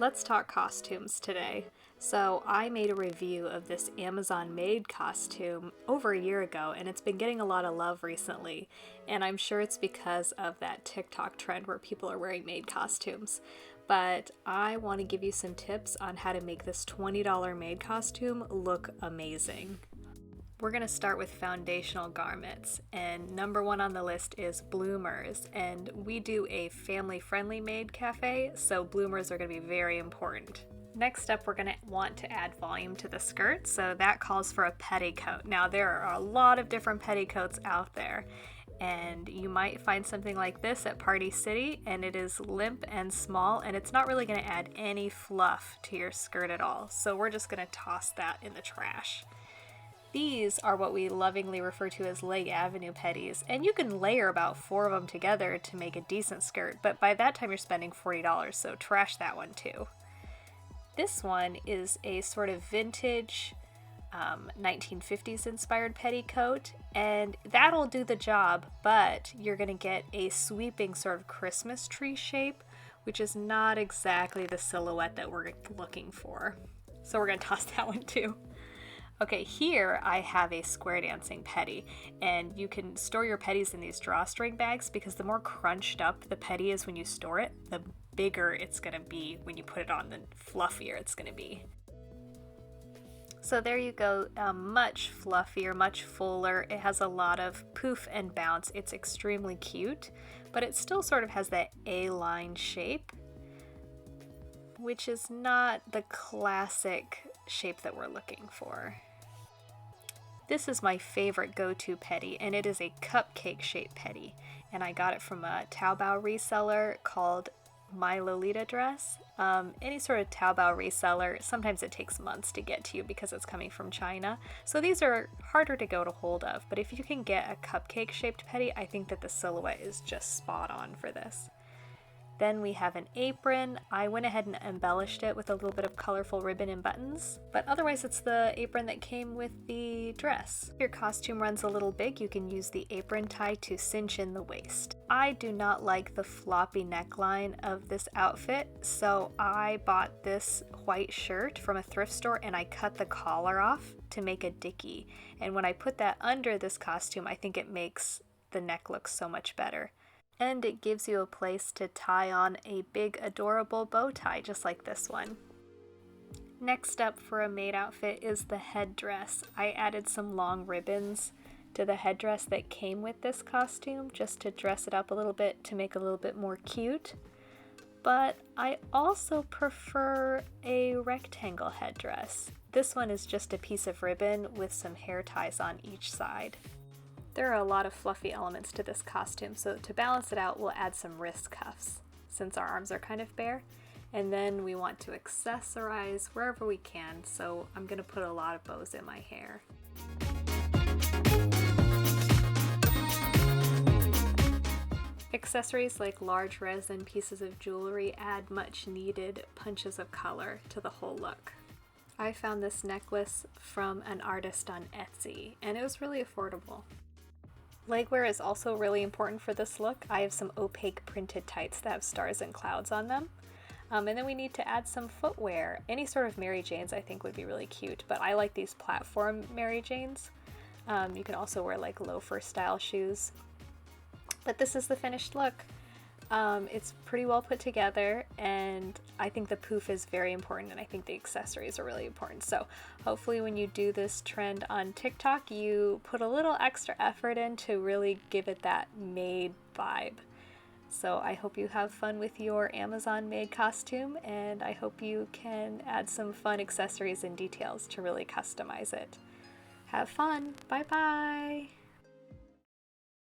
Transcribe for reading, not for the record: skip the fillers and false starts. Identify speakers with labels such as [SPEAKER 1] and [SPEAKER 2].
[SPEAKER 1] Let's talk costumes today. So I made a review of this Amazon Maid costume over a year ago, and it's been getting a lot of love recently, and I'm sure it's because of that TikTok trend where people are wearing maid costumes. But I want to give you some tips on how to make this $20 maid costume look amazing. We're going to start with foundational garments, and number one on the list is bloomers, and we do a family-friendly maid cafe, so bloomers are going to be very important. Next up, we're going to want to add volume to the skirt, so that calls for a petticoat. Now, there are a lot of different petticoats out there, and you might find something like this at Party City, and it is limp and small, and it's not really going to add any fluff to your skirt at all, so we're just going to toss that in the trash. These are what we lovingly refer to as Leg Avenue petties, and you can layer about 4 of them together to make a decent skirt, but by that time you're spending $40, so trash that one too. This one is a sort of vintage 1950s inspired petticoat, and that'll do the job, but you're going to get a sweeping sort of Christmas tree shape, which is not exactly the silhouette that we're looking for. So we're going to toss that one too. Okay, here I have a square dancing petty, and you can store your petties in these drawstring bags because the more crunched up the petty is when you store it, the bigger it's going to be when you put it on, the fluffier it's going to be. So there you go, much fluffier, much fuller. It has a lot of poof and bounce. It's extremely cute, but it still sort of has that A-line shape, which is not the classic shape that we're looking for. This is my favorite go-to petty, and it is a cupcake shaped petty, and I got it from a taobao reseller called My Lolita Dress. Any sort of taobao reseller, sometimes it takes months to get to you because it's coming from China, so these are harder to get a hold of, but if you can get a cupcake shaped petty, I think that the silhouette is just spot on for this. Then we have an apron. I went ahead and embellished it with a little bit of colorful ribbon and buttons, but otherwise it's the apron that came with the dress. If your costume runs a little big, you can use the apron tie to cinch in the waist. I do not like the floppy neckline of this outfit, so I bought this white shirt from a thrift store and I cut the collar off to make a dickie. And when I put that under this costume, I think it makes the neck look so much better. And it gives you a place to tie on a big adorable bow tie just like this one. Next up for a maid outfit is the headdress. I added some long ribbons to the headdress that came with this costume just to dress it up a little bit to make it a little bit more cute. But I also prefer a rectangle headdress. This one is just a piece of ribbon with some hair ties on each side. There are a lot of fluffy elements to this costume, so to balance it out, we'll add some wrist cuffs since our arms are kind of bare. And then we want to accessorize wherever we can, so I'm going to put a lot of bows in my hair. Accessories like large resin pieces of jewelry add much needed punches of color to the whole look. I found this necklace from an artist on Etsy, and it was really affordable. Legwear is also really important for this look. I have some opaque printed tights that have stars and clouds on them. And then we need to add some footwear. Any sort of Mary Janes I think would be really cute, but I like these platform Mary Janes. You can also wear like loafer style shoes. But this is the finished look. It's pretty well put together, and I think the poof is very important, and I think the accessories are really important. So hopefully when you do this trend on TikTok, you put a little extra effort in to really give it that maid vibe. So I hope you have fun with your Amazon maid costume, and I hope you can add some fun accessories and details to really customize it. Have fun! Bye bye!